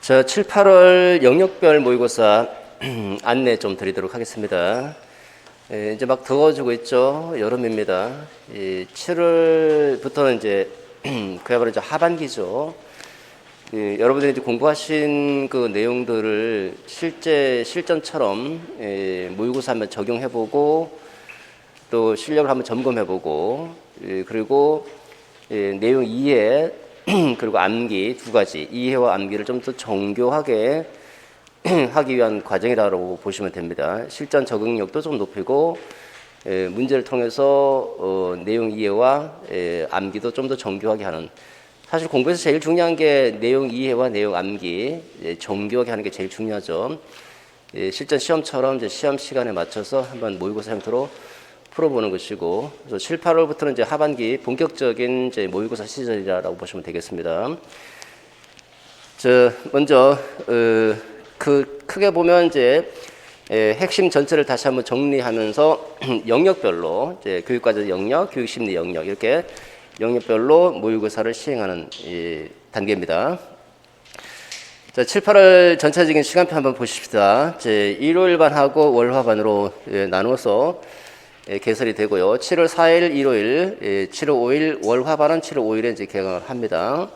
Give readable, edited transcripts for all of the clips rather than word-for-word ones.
7, 8월 영역별 모의고사 안내 좀 드리도록 하겠습니다. 이제 막 더워지고 있죠. 여름입니다. 7월부터는 이제 그야말로 이제 하반기죠. 여러분들이 이제 공부하신 그 내용들을 실제 실전처럼 모의고사 한번 적용해보고 또 실력을 한번 점검해보고 그리고 내용 이해 그리고 암기 두 가지 이해와 암기를 좀 더 정교하게 하기 위한 과정이라고 보시면 됩니다. 실전 적응력도 좀 높이고 문제를 통해서 내용 이해와 암기도 좀 더 정교하게 하는, 사실 공부에서 제일 중요한 게 내용 이해와 내용 암기 정교하게 하는 게 제일 중요하죠. 실전 시험처럼 이제 시험 시간에 맞춰서 한번 모의고사 형태로 풀어보는 것이고, 그래서 7, 8월부터는 이제 하반기 본격적인 이제 모의고사 시즌이라고 보시면 되겠습니다. 먼저 크게 보면 이제 핵심 전체를 다시 한번 정리하면서 영역별로 이제 교육과제 영역, 교육심리 영역 이렇게 영역별로 모의고사를 시행하는 단계입니다. 7, 8월 전체적인 시간표 한번 보십시다. 일요일반하고 월화반으로 나누어서 개설이 되고요. 7월 4일 일요일, 7월 5일 월화반은 7월 5일에 이제 개강을 합니다.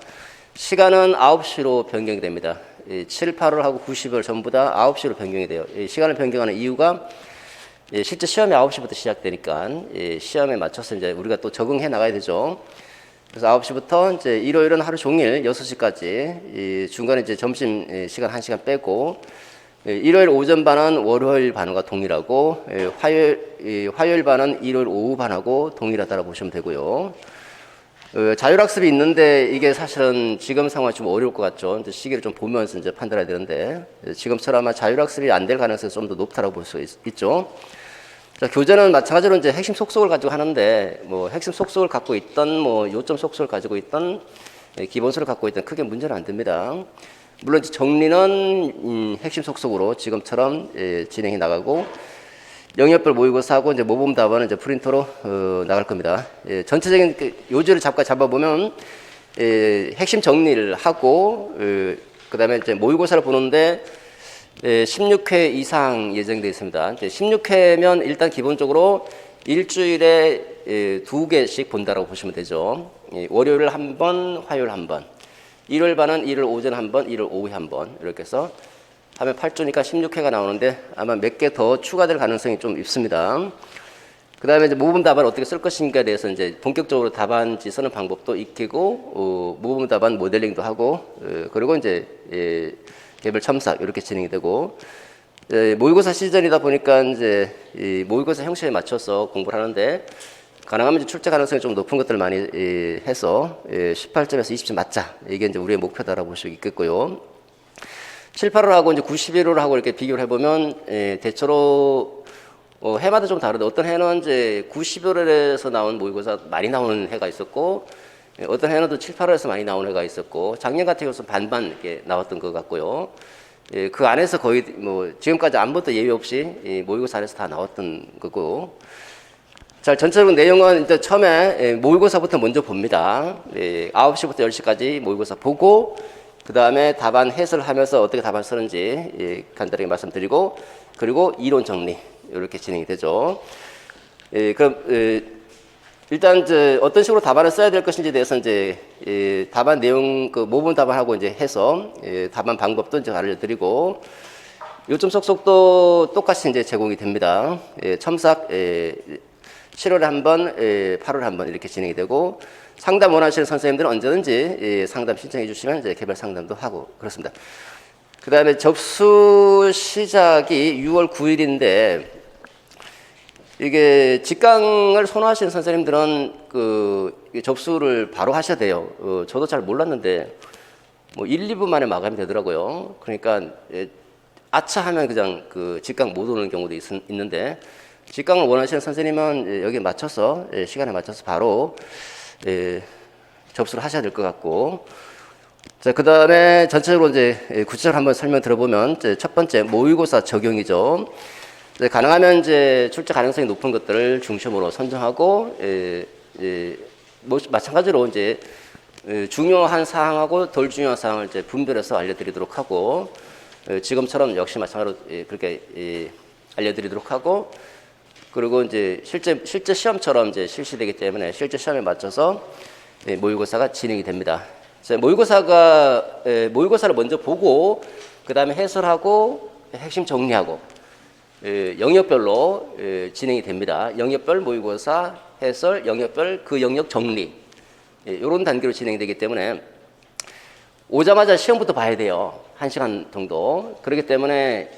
시간은 9시로 변경이 됩니다. 7, 8월하고 9, 10월 전부 다 9시로 변경이 돼요. 시간을 변경하는 이유가 실제 시험이 9시부터 시작되니까 시험에 맞춰서 이제 우리가 또 적응해 나가야 되죠. 그래서 9시부터 이제 일요일은 하루 종일 6시까지, 중간에 이제 점심 시간 1시간 빼고, 일요일 오전 반은 월요일 반과 동일하고, 화요일 반은 일요일 오후 반하고 동일하다고 보시면 되고요. 자율학습이 있는데 이게 사실은 지금 상황이 좀 어려울 것 같죠. 시기를 좀 보면서 이제 판단해야 되는데, 지금처럼 아마 자율학습이 안 될 가능성이 좀 더 높다고 볼 수 있죠. 자, 교재는 마찬가지로 이제 핵심 속속을 가지고 하는데, 뭐 핵심 속속을 갖고 있던, 뭐 요점 속속을 가지고 있던, 기본서를 갖고 있던 크게 문제는 안 됩니다. 물론 정리는 핵심 속속으로 지금처럼 진행해 나가고, 영역별 모의고사하고 이제 모범 답안은 이제 프린터로 나갈 겁니다. 전체적인 요지를 잠깐 잡아보면 핵심 정리를 하고, 그다음에 이제 모의고사를 보는데 16회 이상 예정되어 있습니다. 16회면 일단 기본적으로 일주일에 2개씩 본다라고 보시면 되죠. 월요일 한 번, 화요일 한 번. 일요일 반은 일요일 오전 한 번, 일요일 오후에 한 번. 이렇게 해서 하면 8주니까 16회가 나오는데 아마 몇 개 더 추가될 가능성이 좀 있습니다. 그 다음에 이제 모범 답안 어떻게 쓸 것인가에 대해서 이제 본격적으로 답안지 쓰는 방법도 익히고, 모범 답안 모델링도 하고, 그리고 이제 개별 첨삭 이렇게 진행이 되고, 모의고사 시즌이다 보니까 이제 이 모의고사 형식에 맞춰서 공부를 하는데, 가능하면 이제 출제 가능성이 좀 높은 것들을 많이 해서 18점에서 20점 맞자. 이게 이제 우리의 목표다라고 볼 수 있겠고요. 7, 8월하고 이제 9, 11월하고 이렇게 비교를 해보면 대체로 해마다 좀 다른데, 어떤 해는 이제 9, 11월에서 나온 모의고사 많이 나오는 해가 있었고, 어떤 해는 또 7, 8월에서 많이 나오는 해가 있었고, 작년 같은 경우는 반반 이렇게 나왔던 것 같고요. 그 안에서 거의 뭐 지금까지 아무것도 예외 없이 모의고사 안에서 다 나왔던 거고. 자, 전체적인 내용은 일단 처음에 모의고사부터 먼저 봅니다. 9시부터 10시까지 모의고사 보고, 그 다음에 답안 해설을 하면서 어떻게 답안 쓰는지 간단하게 말씀드리고, 그리고 이론 정리 이렇게 진행이 되죠. 그럼 일단 어떤 식으로 답안을 써야 될 것인지에 대해서 이제 답안 내용 그 모범 답안하고 이제 해서 답안 방법도 이제 알려드리고, 요점 속속도 똑같이 이제 제공이 됩니다. 첨삭 7월에 한 번, 8월에 한 번 이렇게 진행이 되고, 상담 원하시는 선생님들은 언제든지 상담 신청해 주시면 이제 개별 상담도 하고 그렇습니다. 그 다음에 접수 시작이 6월 9일인데, 이게 직강을 선호하시는 선생님들은 접수를 바로 하셔야 돼요. 저도 잘 몰랐는데, 뭐 1, 2분 만에 마감이 되더라고요. 그러니까, 아차 하면 그냥 직강 못 오는 경우도 있는데, 직강을 원하시는 선생님은 여기에 맞춰서, 시간에 맞춰서 바로, 접수를 하셔야 될 것 같고. 자, 그 다음에 전체적으로 이제 구체적으로 한번 설명 들어보면, 첫 번째, 모의고사 적용이죠. 가능하면 이제 출제 가능성이 높은 것들을 중심으로 선정하고, 마찬가지로 이제 중요한 사항하고 덜 중요한 사항을 이제 분별해서 알려드리도록 하고, 지금처럼 역시 마찬가지로 그렇게 알려드리도록 하고, 그리고 이제 실제 시험처럼 이제 실시되기 때문에 실제 시험에 맞춰서 모의고사가 진행이 됩니다. 모의고사를 먼저 보고 그 다음에 해설하고 핵심 정리하고 영역별로 진행이 됩니다. 영역별 모의고사, 해설, 영역별 그 영역 정리 이런 단계로 진행되기 때문에 오자마자 시험부터 봐야 돼요. 1시간 정도. 그렇기 때문에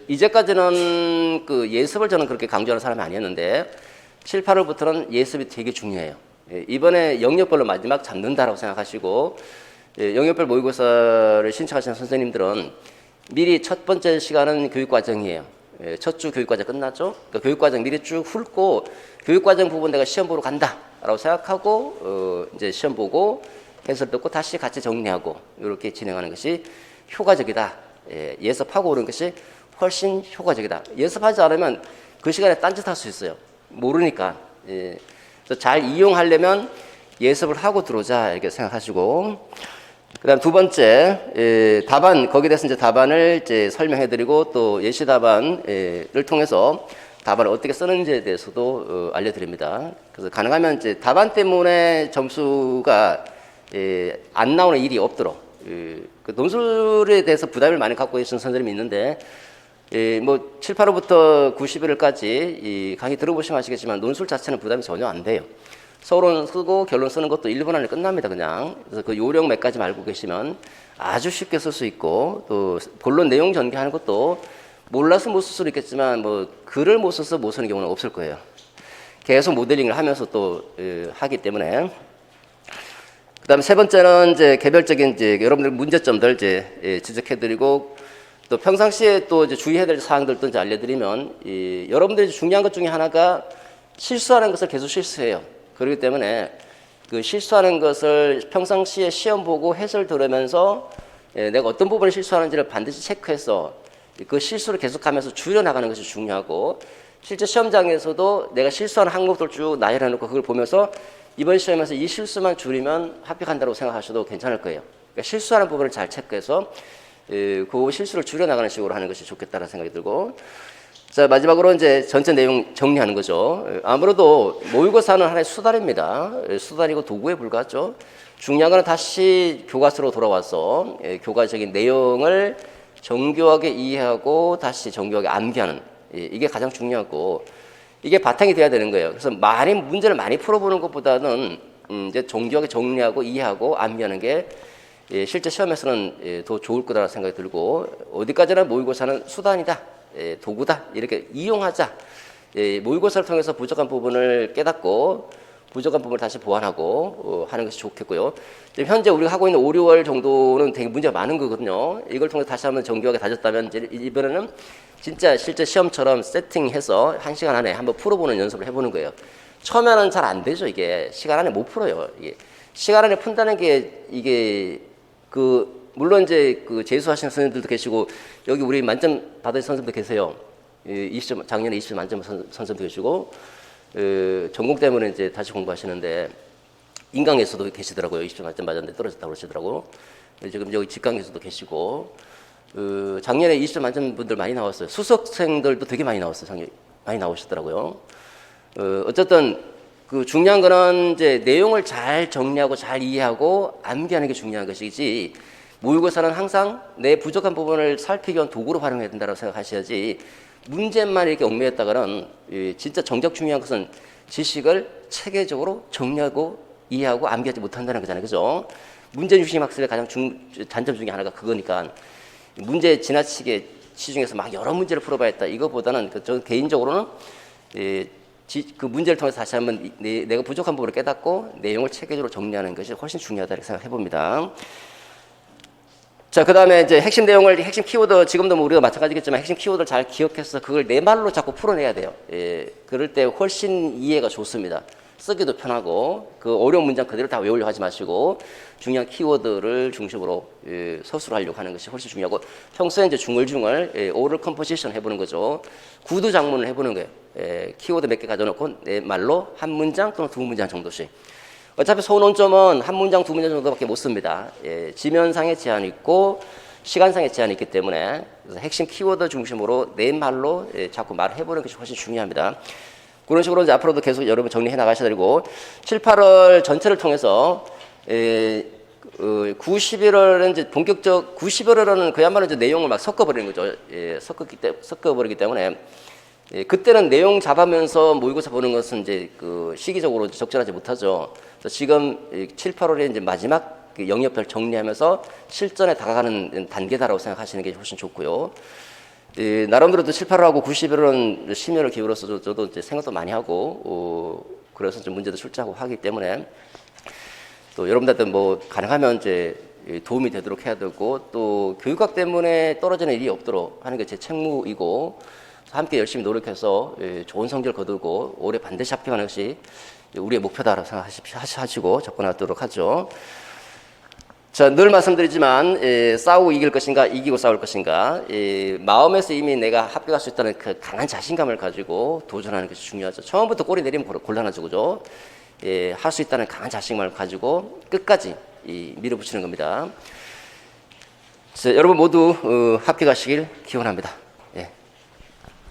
이제까지는 예습을 저는 그렇게 강조하는 사람이 아니었는데 7, 8월부터는 예습이 되게 중요해요. 이번에 영역별로 마지막 잡는다라고 생각하시고 영역별 모의고사를 신청하시는 선생님들은 미리 첫 번째 시간은 교육과정이에요. 첫 주 교육과정 끝났죠? 그러니까 교육과정 미리 쭉 훑고 교육과정 부분 내가 시험 보러 간다라고 생각하고 이제 시험 보고 해설 듣고 다시 같이 정리하고 이렇게 진행하는 것이 효과적이다. 예습하고 오는 것이 훨씬 효과적이다. 예습하지 않으면 그 시간에 딴짓할 수 있어요. 모르니까. 그래서 잘 이용하려면 예습을 하고 들어오자 이렇게 생각하시고, 그다음 두 번째 답안 거기에 대해서 이제 답안을 이제 설명해드리고 또 예시 답안을 통해서 답안을 어떻게 쓰는지에 대해서도 알려드립니다. 그래서 가능하면 이제 답안 때문에 점수가 안 나오는 일이 없도록 그 논술에 대해서 부담을 많이 갖고 계시는 선생님이 있는데 뭐 7, 8월부터 91일까지 이 강의 들어보시면 아시겠지만 논술 자체는 부담이 전혀 안 돼요. 서론 쓰고 결론 쓰는 것도 1분 안에 끝납니다. 그냥. 그래서 그 요령 몇 가지 알고 계시면 아주 쉽게 쓸 수 있고 또 본론 내용 전개하는 것도 몰라서 못 쓸 수도 있겠지만 뭐 글을 못 써서 못 쓰는 경우는 없을 거예요. 계속 모델링을 하면서 또 하기 때문에. 그다음에 세 번째는 이제 개별적인 이제 여러분들 문제점들 이제 지적해드리고 또 평상시에 또 이제 주의해야 될 사항들도 이제 알려드리면 여러분들이 중요한 것 중에 하나가 실수하는 것을 계속 실수해요. 그렇기 때문에 그 실수하는 것을 평상시에 시험 보고 해설 들으면서 내가 어떤 부분을 실수하는지를 반드시 체크해서 그 실수를 계속하면서 줄여나가는 것이 중요하고 실제 시험장에서도 내가 실수하는 항목들 쭉 나열해 놓고 그걸 보면서 이번 시험에서 이 실수만 줄이면 합격한다고 생각하셔도 괜찮을 거예요. 그러니까 실수하는 부분을 잘 체크해서 그 실수를 줄여나가는 식으로 하는 것이 좋겠다는 생각이 들고, 자 마지막으로 이제 전체 내용 정리하는 거죠. 아무래도 모의고사는 하나의 수단입니다. 수단이고 도구에 불과하죠. 중요한 건 다시 교과서로 돌아와서 교과적인 내용을 정교하게 이해하고 다시 정교하게 암기하는 이게 가장 중요하고 이게 바탕이 돼야 되는 거예요. 그래서 문제를 많이 풀어보는 것보다는 이제 정교하게 정리하고 이해하고 암기하는 게 실제 시험에서는 더 좋을 거다라는 생각이 들고 어디까지나 모의고사는 수단이다. 도구다 이렇게 이용하자. 모의고사를 통해서 부족한 부분을 깨닫고 부족한 부분을 다시 보완하고 하는 것이 좋겠고요. 지금 현재 우리가 하고 있는 5, 6월 정도는 되게 문제가 많은 거거든요. 이걸 통해서 다시 한번 정교하게 다졌다면 이제 이번에는 진짜 실제 시험처럼 세팅해서 1시간 안에 한번 풀어보는 연습을 해보는 거예요. 처음에는 잘 안 되죠. 이게 시간 안에 못 풀어요. 이게 시간 안에 푼다는 게 이게 물론 이제 재수하시는 선생님들도 계시고 여기 우리 만점 받으신 선생님도 계세요. 20점 작년에 20점 만점 선생님도 계시고 전공 때문에 이제 다시 공부하시는데 인강에서도 계시더라고요. 20점 만점 맞았는데 떨어졌다고 그러시더라고. 지금 여기 직강에서도 계시고 작년에 20점 만점 분들 많이 나왔어요. 수석생들도 되게 많이 나왔어요. 작년에 많이 나오시더라고요. 어쨌든 중요한 거는 이제 내용을 잘 정리하고 잘 이해하고 암기하는 게 중요한 것이지 모의고사는 항상 내 부족한 부분을 살피기 위한 도구로 활용해야 된다고 생각하셔야지 문제만 이렇게 얽매였다가는 진짜 정작 중요한 것은 지식을 체계적으로 정리하고 이해하고 암기하지 못한다는 거잖아요. 그죠? 문제 중심 학습의 가장 단점 중에 하나가 그거니까 문제 지나치게 시중에서 막 여러 문제를 풀어봐야 했다. 이거보다는 저는 개인적으로는 그 문제를 통해서 다시 한번 내가 부족한 부분을 깨닫고 내용을 체계적으로 정리하는 것이 훨씬 중요하다고 생각해 봅니다. 자, 그 다음에 이제 핵심 내용을, 핵심 키워드, 지금도 뭐 우리가 마찬가지겠지만 핵심 키워드를 잘 기억해서 그걸 내 말로 자꾸 풀어내야 돼요. 그럴 때 훨씬 이해가 좋습니다. 쓰기도 편하고, 그 어려운 문장 그대로 다 외우려고 하지 마시고, 중요한 키워드를 중심으로 서술을 하려고 하는 것이 훨씬 중요하고, 평소에 이제 중얼중얼 오럴 컴포지션 해보는 거죠. 구두 장문을 해보는 거예요. 키워드 몇 개 가져놓고 내 말로 한 문장 또는 두 문장 정도씩. 어차피 소논점은 한 문장 두 문장 정도밖에 못 씁니다. 예, 지면상의 제한이 있고 시간상의 제한이 있기 때문에 그래서 핵심 키워드 중심으로 내 말로 자꾸 말해보는 것이 훨씬 중요합니다. 그런 식으로 이제 앞으로도 계속 여러분 정리해 나가셔야 되고 7, 8월 전체를 통해서 9, 11월은 이제 본격적 9, 11월은 그야말로 이제 내용을 막 섞어버리는 거죠. 섞어버리기 때문에 그때는 내용 잡으면서 모의고사 보는 것은 이제 그 시기적으로 적절하지 못하죠. 그래서 지금 7, 8월에 이제 마지막 그 영역별 정리하면서 실전에 다가가는 단계다라고 생각하시는 게 훨씬 좋고요. 나름대로 또 7, 8월하고 9, 11월은 심혈을 기울여서 저도 이제 생각도 많이 하고 그래서 좀 문제도 출제하고 하기 때문에 또 여러분들한테 뭐 가능하면 이제 도움이 되도록 해야 되고 또 교육학 때문에 떨어지는 일이 없도록 하는 게 제 책무이고 함께 열심히 노력해서 좋은 성적을 거두고 올해 반드시 합격하는 것이 우리의 목표다라고 생각하시고 접근하도록 하죠. 자, 늘 말씀드리지만 싸우고 이길 것인가 이기고 싸울 것인가 마음에서 이미 내가 합격할 수 있다는 그 강한 자신감을 가지고 도전하는 것이 중요하죠. 처음부터 꼬리 내리면 곤란하죠. 그죠? 할 수 있다는 강한 자신감을 가지고 끝까지 밀어붙이는 겁니다. 자, 여러분 모두 합격하시길 기원합니다.